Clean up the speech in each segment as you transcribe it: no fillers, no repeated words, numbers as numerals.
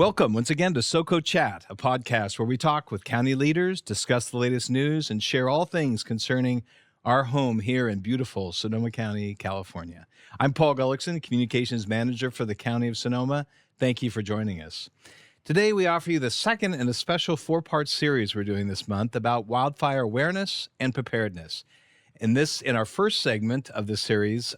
Welcome once again to SoCo Chat, a podcast where we talk with county leaders, discuss the latest news, and share all things concerning our home here in beautiful Sonoma County, California. I'm Paul Gullickson, Communications Manager for the County of Sonoma. Thank you for joining us. Today, we offer you the second in a special four-part series we're doing this month about wildfire awareness and preparedness. In our first segment of this series,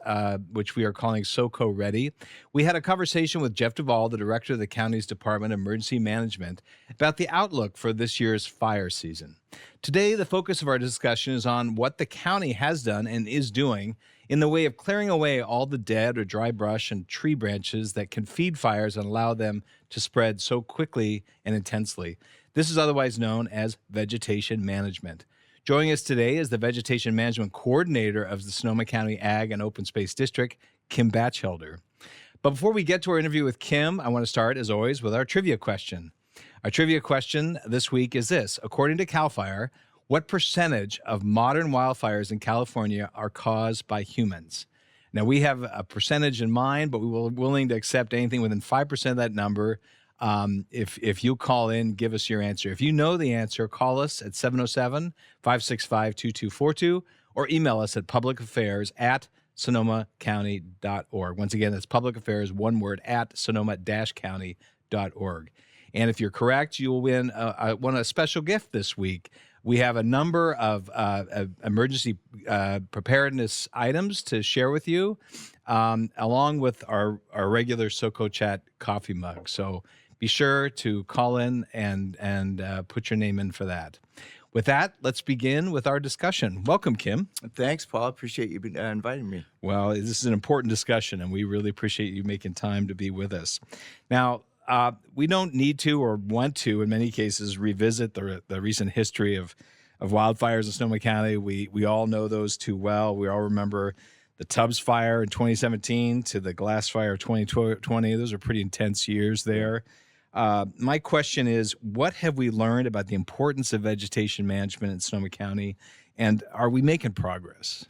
which we are calling SoCo Ready, we had a conversation with Jeff Duvall, the director of the county's Department of Emergency Management, about the outlook for this year's fire season. Today, the focus of our discussion is on what the county has done and is doing in the way of clearing away all the dead or dry brush and tree branches that can feed fires and allow them to spread so quickly and intensely. This is otherwise known as vegetation management. Joining us today is the Vegetation Management Coordinator of the Sonoma County Ag and Open Space District, Kim Batchelder. But before we get to our interview with Kim, I want to start, as always, with our trivia question. Our trivia question this week is this. According to CAL FIRE, what percentage of modern wildfires in California are caused by humans? Now, we have a percentage in mind, but we will be willing to accept anything within 5% of that number. If you call in, give us your answer. If you know the answer, call us at 707-565-2242 or email us at publicaffairs@sonomacounty.org. Once again, that's publicaffairs, one word, at sonoma-county.org. And if you're correct, you will win a special gift this week. We have a number of emergency preparedness items to share with you, along with our regular SoCo Chat coffee mug. So be sure to call in and put your name in for that. With that, let's begin with our discussion. Welcome, Kim. Thanks, Paul. Appreciate you inviting me. Well, this is an important discussion, and we really appreciate you making time to be with us. Now, we don't need to or want to, in many cases, revisit the recent history of wildfires in Sonoma County. We all know those too well. We all remember the Tubbs fire in 2017 to the Glass fire of 2020. Those are pretty intense years there. My question is, what have we learned about the importance of vegetation management in Sonoma County, and are we making progress?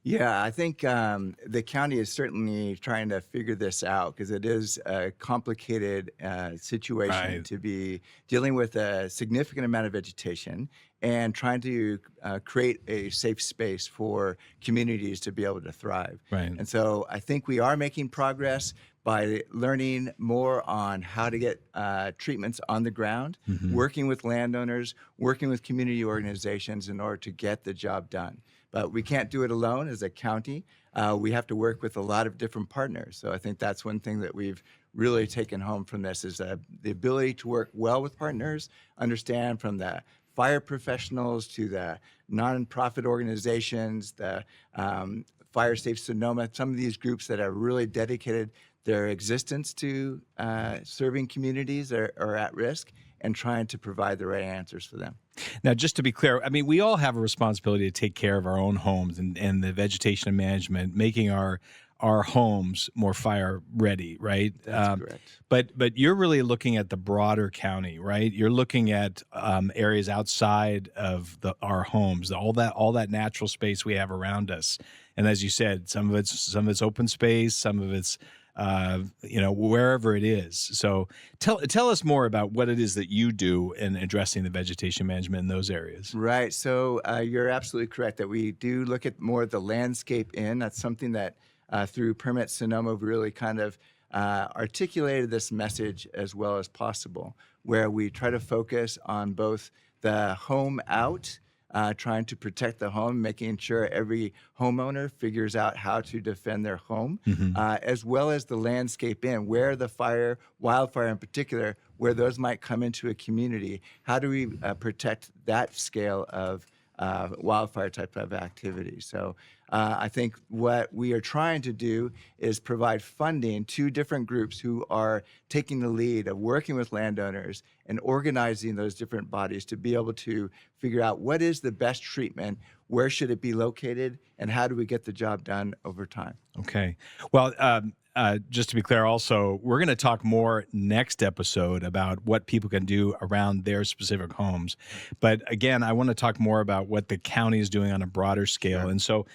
Yeah, I think the county is certainly trying to figure this out because it is a complicated situation to be dealing with a significant amount of vegetation and trying to create a safe space for communities to be able to thrive. Right. And so I think we are making progress by learning more on how to get treatments on the ground, working with landowners, working with community organizations in order to get the job done. But we can't do it alone as a county. We have to work with a lot of different partners. So I think that's one thing that we've really taken home from this is the ability to work well with partners, understand from the fire professionals to the nonprofit organizations, the Fire Safe Sonoma, some of these groups that are really dedicated their existence to serving communities that are at risk and trying to provide the right answers for them. Now, just to be clear, I mean, we all have a responsibility to take care of our own homes and the vegetation management, making our homes more fire ready, right? That's correct. But you're really looking at the broader county, right? You're looking at areas outside of our homes, all that natural space we have around us. And as you said, some of it's open space, some of it's wherever it is. So tell us more about what it is that you do in addressing the vegetation management in those areas. Right. So you're absolutely correct that we do look at more of the landscape in. That's something that through Permit Sonoma, we really kind of articulated this message as well as possible, where we try to focus on both the home out, trying to protect the home, making sure every homeowner figures out how to defend their home, as well as the landscape in, where the wildfire in particular, where those might come into a community. How do we protect that scale of wildfire type of activity? So I think what we are trying to do is provide funding to different groups who are taking the lead of working with landowners and organizing those different bodies to be able to figure out what is the best treatment, where should it be located, and how do we get the job done over time. Okay. Well, just to be clear also, we're going to talk more next episode about what people can do around their specific homes. But again, I want to talk more about what the county is doing on a broader scale. Sure. And so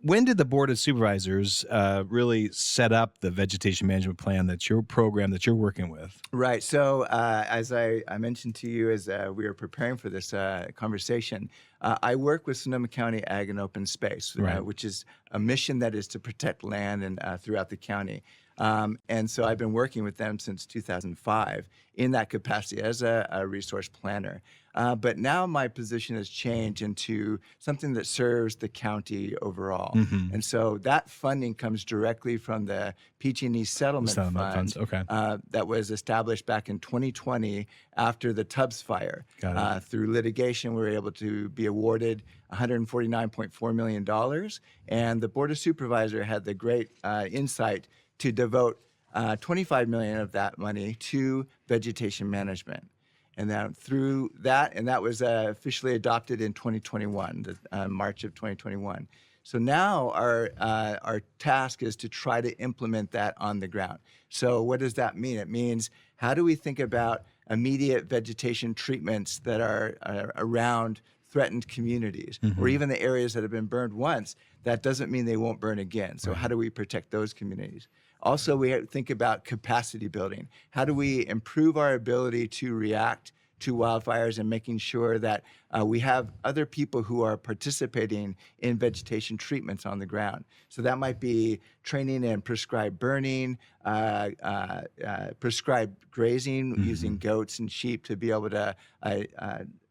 when did the Board of Supervisors really set up the vegetation management plan that's your program that you're working with? Right. So, as I mentioned to you as we were preparing for this conversation, I work with Sonoma County Ag and Open Space, Right. which is a mission that is to protect land and throughout the county. And so I've been working with them since 2005 in that capacity as a resource planner. But now my position has changed into something that serves the county overall. And so that funding comes directly from the PG&E Settlement Fund funds. Okay. that was established back in 2020 after the Tubbs fire. Got it. Through litigation, we were able to be awarded $149.4 million. And the Board of Supervisors had the great insight to devote $25 million of that money to vegetation management. And then through that, and that was officially adopted in 2021, March of 2021. So now our task is to try to implement that on the ground. So what does that mean? It means how do we think about immediate vegetation treatments that are around threatened communities, or even the areas that have been burned once? That doesn't mean they won't burn again. So how do we protect those communities? Also, we think about capacity building. How do we improve our ability to react to wildfires and making sure that we have other people who are participating in vegetation treatments on the ground? So that might be training in prescribed burning, prescribed grazing using goats and sheep to be able to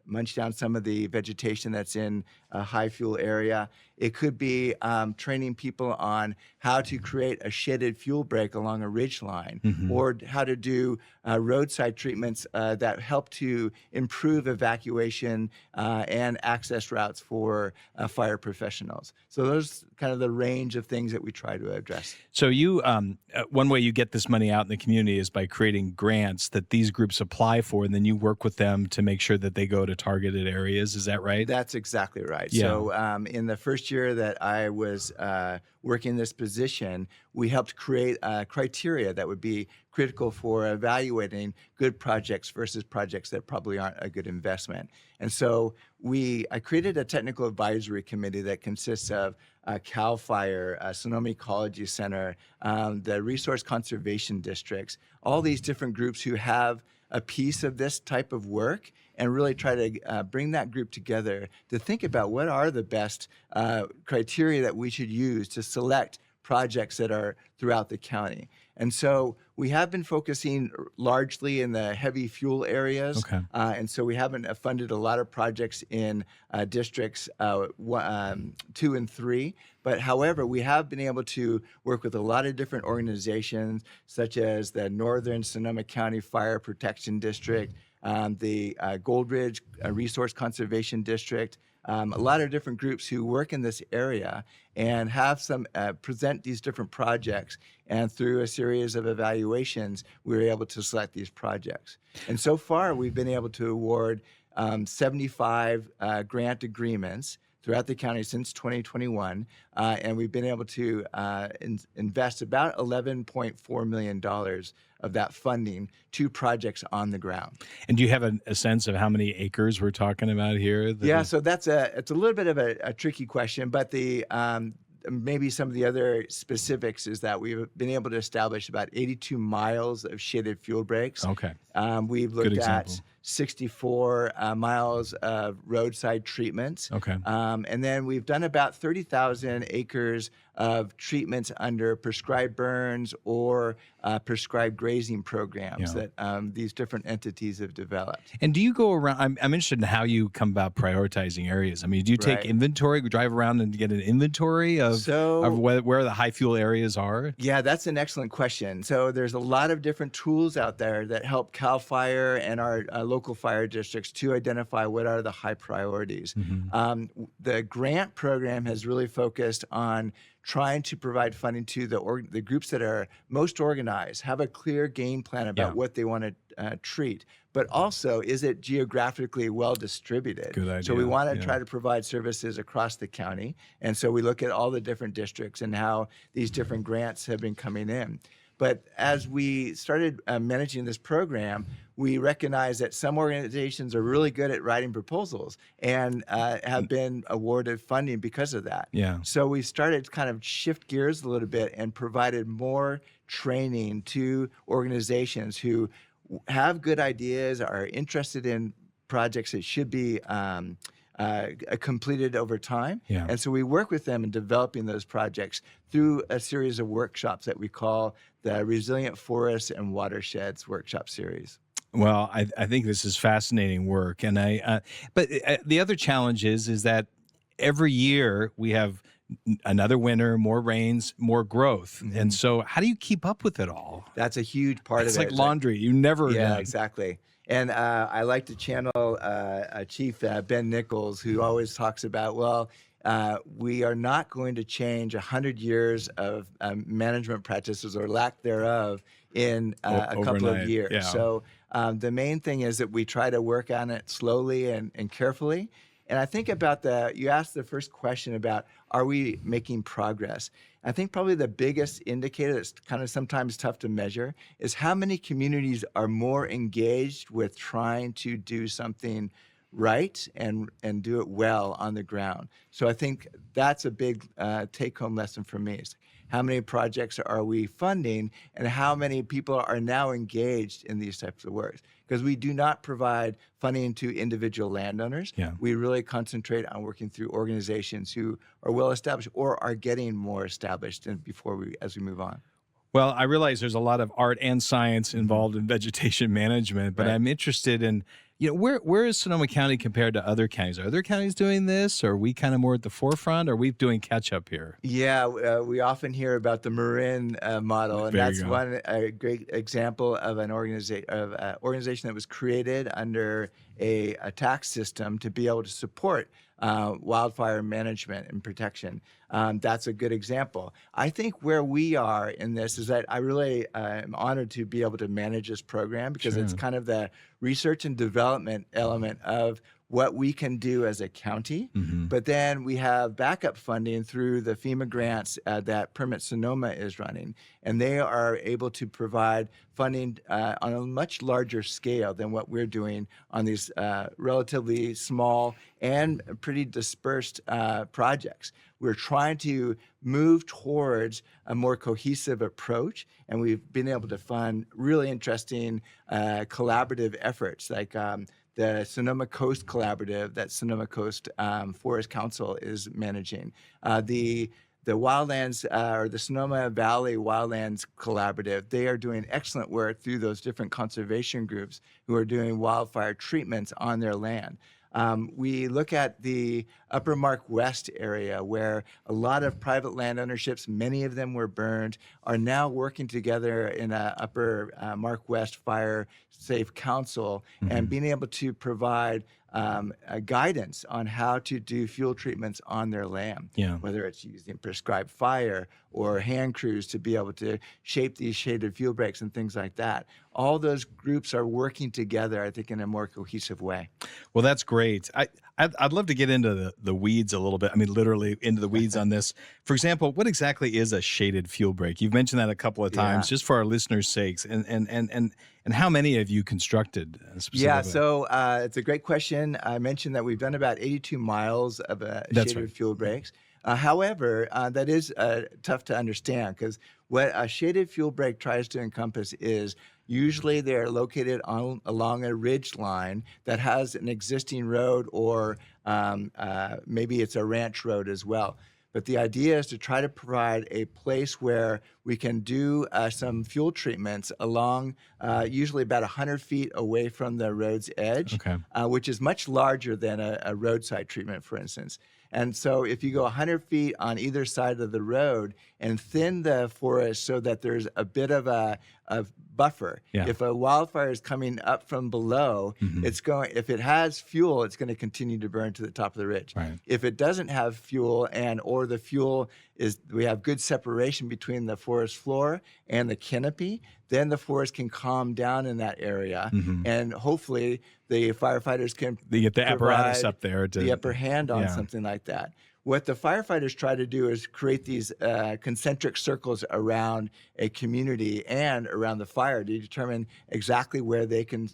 munch down some of the vegetation that's in a high fuel area. It could be training people on how to create a shaded fuel break along a ridge line, or how to do roadside treatments that help to improve evacuation and access routes for fire professionals. So those kind of the range of things that we try to address. So you, one way you get this money out in the community is by creating grants that these groups apply for, and then you work with them to make sure that they go to targeted areas. Is that right? That's exactly right. Yeah. So in the first year that I was working this position, we helped create criteria that would be critical for evaluating good projects versus projects that probably aren't a good investment. And so I created a technical advisory committee that consists of CAL FIRE, Sonoma Ecology Center, the Resource Conservation Districts, all these different groups who have a piece of this type of work, and really try to bring that group together to think about what are the best criteria that we should use to select projects that are throughout the county. And so we have been focusing largely in the heavy fuel areas. Okay. And so we haven't funded a lot of projects in districts 2 and 3. But however, we have been able to work with a lot of different organizations, such as the Northern Sonoma County Fire Protection District, the Gold Ridge Resource Conservation District, a lot of different groups who work in this area and have some present these different projects. And through a series of evaluations, we were able to select these projects. And so far, we've been able to award 75 grant agreements throughout the county since 2021, and we've been able to invest about $11.4 million of that funding to projects on the ground. And do you have a sense of how many acres we're talking about here? Yeah, so it's a little bit of a tricky question, but the maybe some of the other specifics is that we've been able to establish about 82 miles of shaded fuel breaks. Okay. We've looked at 64 miles of roadside treatments. Okay. And then we've done about 30,000 acres of treatments under prescribed burns or prescribed grazing programs that these different entities have developed. And do you go around, I'm interested in how you come about prioritizing areas. I mean, do you take inventory, drive around and get an inventory of where the high fuel areas are? Yeah, that's an excellent question. So there's a lot of different tools out there that help CAL FIRE and our local fire districts to identify what are the high priorities. The grant program has really focused on trying to provide funding to the groups that are most organized, have a clear game plan about what they want to treat, but also is it geographically well distributed? Good idea. So we want to try to provide services across the county. And so we look at all the different districts and how these different grants have been coming in. But as we started managing this program, we recognized that some organizations are really good at writing proposals and have been awarded funding because of that. Yeah. So we started to kind of shift gears a little bit and provided more training to organizations who have good ideas, are interested in projects that should be completed over time. Yeah. And so we work with them in developing those projects through a series of workshops that we call the Resilient Forests and Watersheds Workshop Series. Well, I think this is fascinating work, and but the other challenge is that every year we have another winter, more rains, more growth, and so how do you keep up with it all? That's a huge part of it. It's like laundry; you never. Yeah, exactly. And I like to channel Chief Ben Nichols, who always talks about, well, we are not going to change 100 years of management practices or lack thereof in a couple of years. Yeah. So the main thing is that we try to work on it slowly and carefully. And I think about you asked the first question about, are we making progress? I think probably the biggest indicator that's kind of sometimes tough to measure is how many communities are more engaged with trying to do something right and do it well on the ground. So I think that's a big take-home lesson for me. Is how many projects are we funding and how many people are now engaged in these types of works? Because we do not provide funding to individual landowners. Yeah. We really concentrate on working through organizations who are well established or are getting more established as we move on. Well, I realize there's a lot of art and science involved in vegetation management, but Right. I'm interested in, where is Sonoma County compared to other counties? Are other counties doing this? Or are we kind of more at the forefront? Or are we doing catch up here? Yeah, we often hear about the Marin model, and There you that's go. a great example of an organization that was created under a tax system to be able to support wildfire management and protection. That's a good example. I think where we are in this is that I really am honored to be able to manage this program because it's kind of the research and development element of what we can do as a county. But then we have backup funding through the FEMA grants that Permit Sonoma is running. And they are able to provide funding on a much larger scale than what we're doing on these relatively small and pretty dispersed projects. We're trying to move towards a more cohesive approach, and we've been able to fund really interesting collaborative efforts like the Sonoma Coast Collaborative that Sonoma Coast Forest Council is managing. The Wildlands or the Sonoma Valley Wildlands Collaborative, they are doing excellent work through those different conservation groups who are doing wildfire treatments on their land. We look at the Upper Mark West area where a lot of private land ownerships, many of them were burned, are now working together in a Upper Mark West Fire Safe Council and being able to provide guidance on how to do fuel treatments on their land, whether it's using prescribed fire or hand crews to be able to shape these shaded fuel breaks and things like that. All those groups are working together, I think, in a more cohesive way. Well, that's great. I'd love to get into the weeds a little bit. I mean, literally into the weeds on this. For example, what exactly is a shaded fuel break? You've mentioned that a couple of times, just for our listeners' sakes. And how many have you constructed specifically? Yeah, so it's a great question. I mentioned that we've done about 82 miles of shaded fuel breaks. However, that is tough to understand because what a shaded fuel break tries to encompass is usually they're located along a ridge line that has an existing road or maybe it's a ranch road as well. But the idea is to try to provide a place where we can do some fuel treatments along usually about 100 feet away from the road's edge, which is much larger than a roadside treatment, for instance. And so if you go 100 feet on either side of the road and thin the forest so that there's a bit of a buffer, if a wildfire is coming up from below, if it has fuel, it's going to continue to burn to the top of the ridge. If it doesn't have fuel or the fuel we have good separation between the forest floor and the canopy, then the forest can calm down in that area, and hopefully the firefighters can get the apparatus up there the upper hand on something like that. what the firefighters try to do is create these concentric circles around a community and around the fire to determine exactly where they can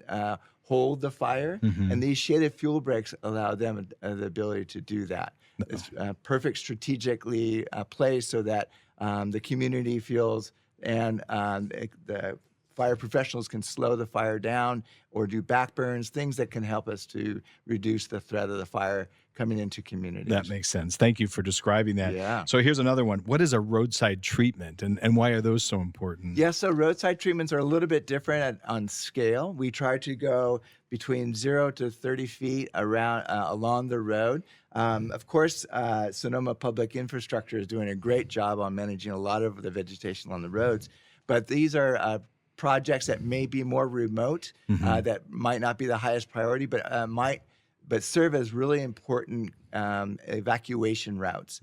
hold the fire. And these shaded fuel breaks allow them the ability to do that. It's perfect strategically placed so that the community feels and the fire professionals can slow the fire down or do backburns, things that can help us to reduce the threat of the fire coming into communities. That makes sense. Thank you for describing that. Yeah. So here's another one. What is a roadside treatment, and why are those so important? Yeah, so roadside treatments are a little bit different on scale. We try to go between 0 to 30 feet around along the road. Of course, Sonoma Public Infrastructure is doing a great job on managing a lot of the vegetation on the roads, but these are projects that may be more remote, that might not be the highest priority, but serve as really important evacuation routes.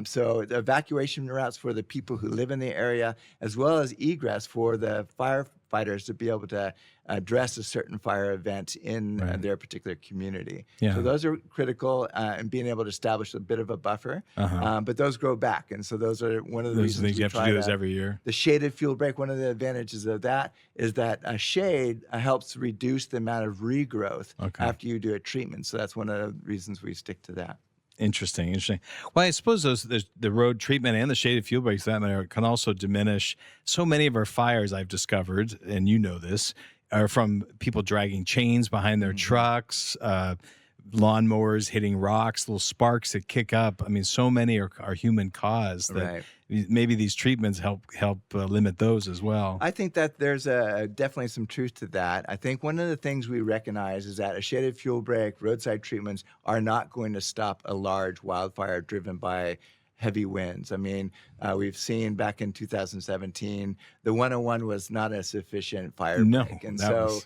So the evacuation routes for the people who live in the area, as well as egress for the firefighters to be able to address a certain fire event in their particular community. So those are critical in being able to establish a bit of a buffer, but those grow back. And so those are one of the reasons things you have to do those every year. The shaded fuel break, one of the advantages of that is that a shade helps reduce the amount of regrowth after you do a treatment. So that's one of the reasons we stick to that. Interesting. Well, I suppose the road treatment and the shaded fuel breaks, for that matter, can also diminish so many of our fires. I've discovered, and you know this, are from people dragging chains behind their trucks, lawnmowers hitting rocks, little sparks that kick up. I mean, so many are human caused that maybe these treatments help limit those as well. I think that there's definitely some truth to that. I think one of the things we recognize is that a shaded fuel break, roadside treatments are not going to stop a large wildfire driven by heavy winds. I mean, we've seen back in 2017, the 101 was not a sufficient fire break. And so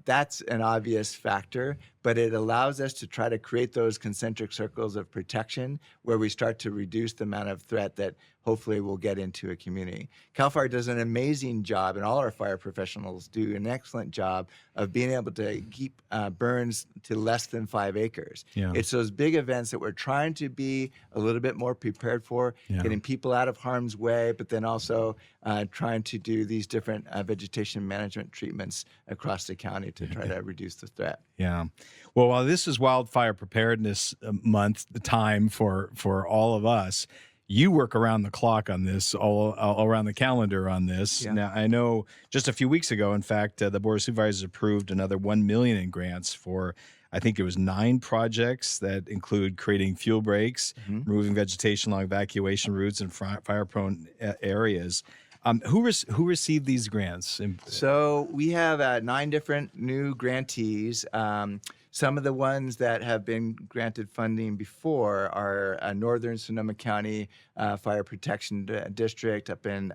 that's an obvious factor, but it allows us to try to create those concentric circles of protection where we start to reduce the amount of threat that hopefully will get into a community. CAL FIRE does an amazing job, and all our fire professionals do an excellent job of being able to keep burns to less than 5 acres. It's those big events that we're trying to be a little bit more prepared for, getting people out of harm's way, but then also trying to do these different vegetation management treatments across the county to try to reduce the threat. Well, while this is Wildfire Preparedness Month, the time for all of us, you work around the clock on this, all around the calendar on this. Now, I know just a few weeks ago, in fact, the Board of Supervisors approved another $1 million in grants for, I think it was 9 projects that include creating fuel breaks, removing vegetation along evacuation routes and fire-prone areas. Who received these grants? So we have 9 different new grantees. Some of the ones that have been granted funding before are Northern Sonoma County Fire Protection District up in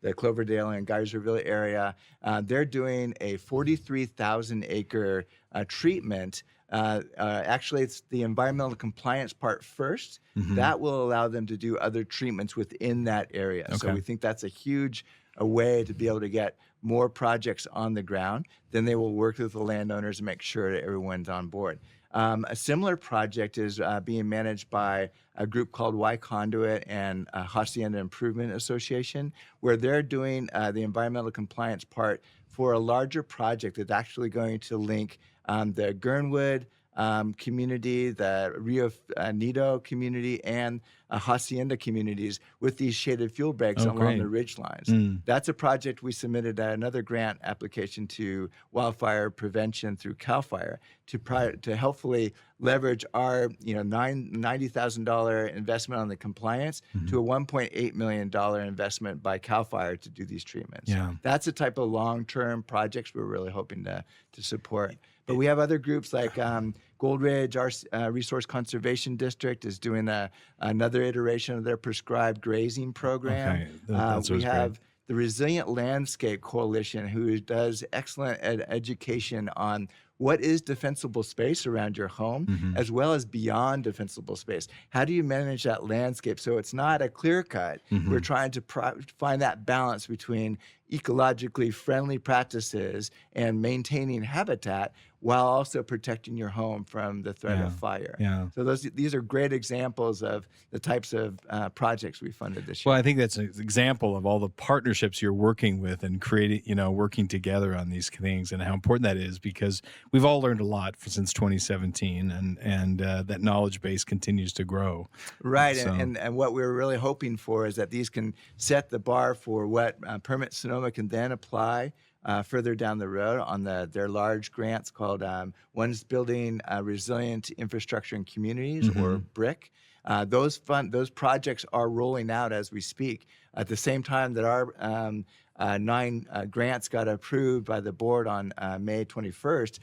the Cloverdale and Geyserville area. They're doing a 43,000 acre treatment. Actually, it's the environmental compliance part first. That will allow them to do other treatments within that area. So we think that's a huge way to be able to get more projects on the ground. Then they will work with the landowners and make sure that everyone's on board. A similar project is being managed by a group called Y Conduit and Hacienda Improvement Association, where they're doing the environmental compliance part for a larger project that's actually going to link the Gernwood community, the Rio Nido community, and Hacienda communities with these shaded fuel breaks along the ridge lines. That's a project we submitted another grant application to wildfire prevention through CAL FIRE to helpfully leverage our $90,000 investment on the compliance to a $1.8 million investment by CAL FIRE to do these treatments. That's the type of long-term projects we're really hoping to support. But we have other groups like Gold Ridge, our Resource Conservation District, is doing another iteration of their prescribed grazing program. We have the Resilient Landscape Coalition, who does excellent education on what is defensible space around your home, as well as beyond defensible space. How do you manage that landscape so it's not a clear cut? We're trying to find that balance between ecologically friendly practices and maintaining habitat while also protecting your home from the threat Yeah. of fire. Yeah. So these are great examples of the types of projects we funded this Well, year. I think that's an example of all the partnerships you're working with and creating, working together on these things, and how important that is, because we've all learned a lot since 2017, and that knowledge base continues to grow. Right, So and what we're really hoping for is that these can set the bar for what Permit Sonoma can then apply further down the road on their large grants called one's building resilient infrastructure and communities, or BRIC. Those projects are rolling out as we speak. At the same time that our 9 grants got approved by the board on May 21st,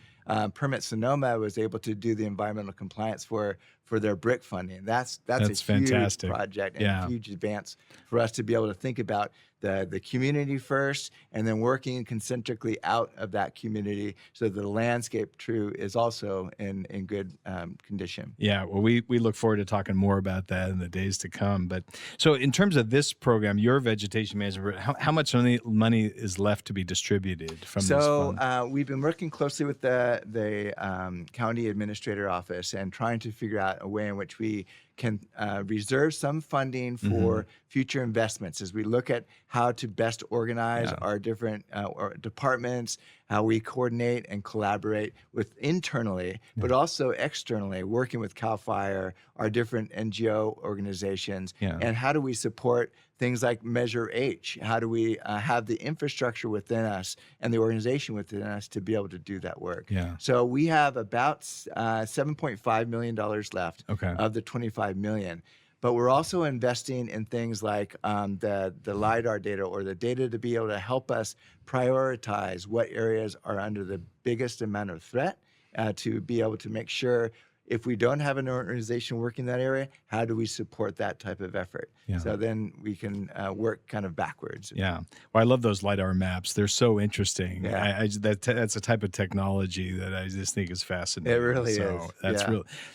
Permit Sonoma was able to do the environmental compliance for their BRIC funding. That's a huge fantastic. project and Yeah. a huge advance for us to be able to think about the community first, and then working concentrically out of that community so that the landscape true is also in good condition. Yeah, well, we look forward to talking more about that in the days to come. But so, in terms of this program, your vegetation management, how much money is left to be distributed from this fund? We've been working closely with the county administrator office and trying to figure out a way in which we can reserve some funding for future investments as we look at how to best organize our different departments, how we coordinate and collaborate with internally, but also externally, working with CAL FIRE, our different NGO organizations, and how do we support things like Measure H? How do we have the infrastructure within us and the organization within us to be able to do that work? Yeah. So we have about $7.5 million left of the $25 million. But we're also investing in things like the LiDAR data, or the data to be able to help us prioritize what areas are under the biggest amount of threat, to be able to make sure if we don't have an organization working that area, how do we support that type of effort? Yeah. So then we can work kind of backwards. Yeah. Well, I love those LiDAR maps. They're so interesting. Yeah. That's a type of technology that I just think is fascinating. It really so is.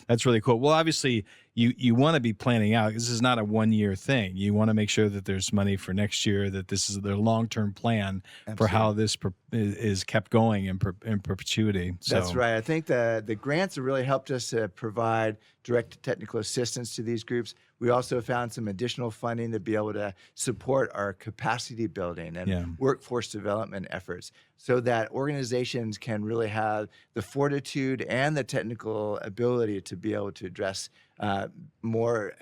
That's really cool. Well, obviously, you want to be planning out. This is not a one-year thing. You want to make sure that there's money for next year, that this is their long-term plan for how this is kept going in perpetuity. So. That's right. I think the grants have really helped us to provide direct technical assistance to these groups. We also found some additional funding to be able to support our capacity building and workforce development efforts, so that organizations can really have the fortitude and the technical ability to be able to address more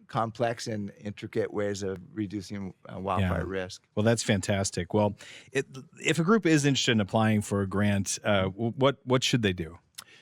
complex and intricate ways of reducing wildfire risk. Well, that's fantastic. Well, if a group is interested in applying for a grant, what should they do?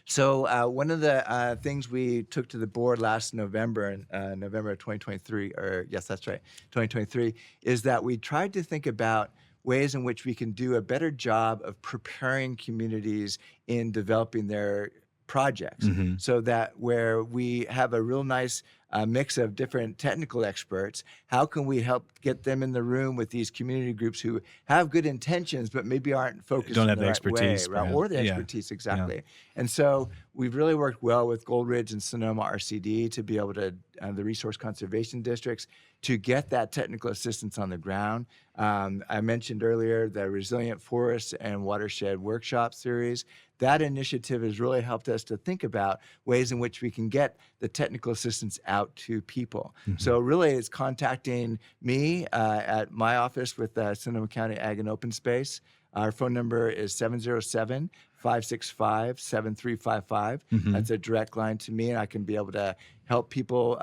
So one of the things we took to the board last November, November of 2023, or yes, that's right, 2023, is that we tried to think about ways in which we can do a better job of preparing communities in developing their projects, so that where we have a real nice mix of different technical experts, how can we help get them in the room with these community groups who have good intentions but maybe aren't focused Don't in have the the right expertise, way, right? Or the expertise, exactly. And so we've really worked well with Gold Ridge and Sonoma RCD to be able to, the resource conservation districts, to get that technical assistance on the ground. I mentioned earlier the Resilient Forests and Watershed Workshop Series. That initiative has really helped us to think about ways in which we can get the technical assistance out to people. So really it's contacting me at my office with Sonoma County Ag and Open Space. Our phone number is 707-565-7355. That's a direct line to me, and I can be able to help people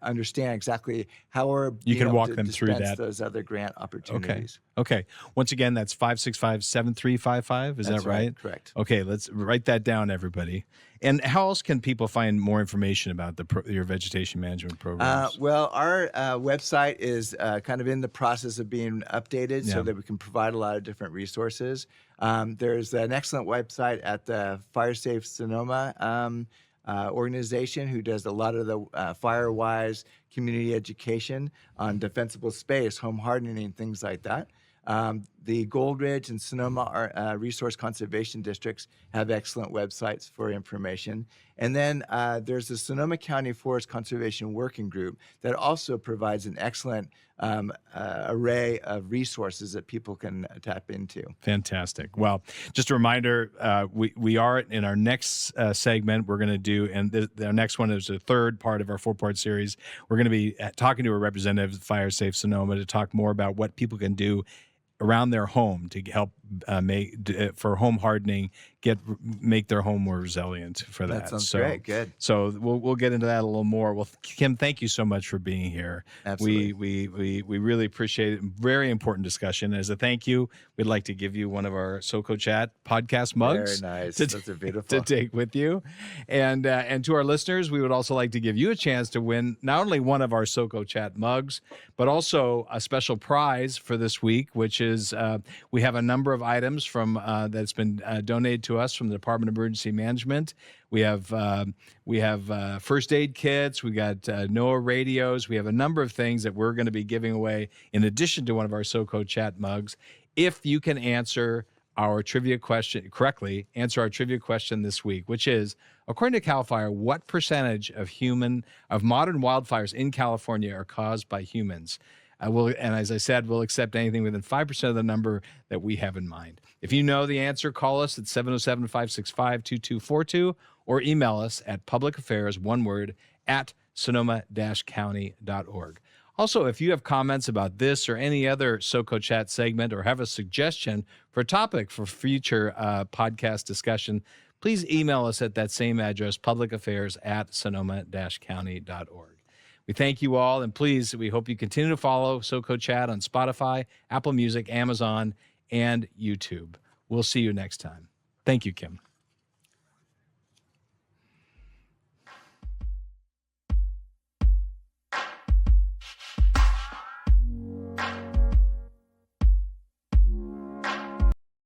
understand exactly how we're You can walk them through that. those other grant opportunities. Okay. Once again, that's 565-7355. Is That's that right? Correct. Okay, let's write that down, everybody. And how else can people find more information about your vegetation management programs? Well, our website is kind of in the process of being updated so that we can provide a lot of different resources. There's an excellent website at the Fire Safe Sonoma organization, who does a lot of the FireWise community education on defensible space, home hardening, things like that. The Gold Ridge and Sonoma resource conservation districts have excellent websites for information. And then there's the Sonoma County Forest Conservation Working Group that also provides an excellent array of resources that people can tap into. Fantastic. Well, just a reminder, we are in our next segment. We're going to do, and our next one is the third part of our 4-part series. We're going to be talking to a representative of Fire Safe Sonoma to talk more about what people can do around their home to help for home hardening, make their home more resilient for that. That sounds great. Good. So we'll get into that a little more. Well, Kim, thank you so much for being here. Absolutely. We really appreciate it. Very important discussion. As a thank you, we'd like to give you one of our SoCo Chat podcast mugs. Very nice. Those are beautiful. To take with you, and to our listeners, we would also like to give you a chance to win not only one of our SoCo Chat mugs, but also a special prize for this week, which is we have a number of items from that's been donated to us from the Department of Emergency Management. We have first aid kits. We got NOAA radios. We have a number of things that we're going to be giving away in addition to one of our SoCo Chat mugs. If you can answer our trivia question correctly, answer our trivia question this week, which is, according to CAL FIRE, what percentage of modern wildfires in California are caused by humans? And as I said, we'll accept anything within 5% of the number that we have in mind. If you know the answer, call us at 707-565-2242 or email us at publicaffairs, one word, at sonoma-county.org. Also, if you have comments about this or any other SoCo Chat segment or have a suggestion for a topic for future podcast discussion, please email us at that same address, publicaffairs@sonoma-county.org. We thank you all, and please, we hope you continue to follow SoCo Chat on Spotify, Apple Music, Amazon, and YouTube. We'll see you next time. Thank you, Kim.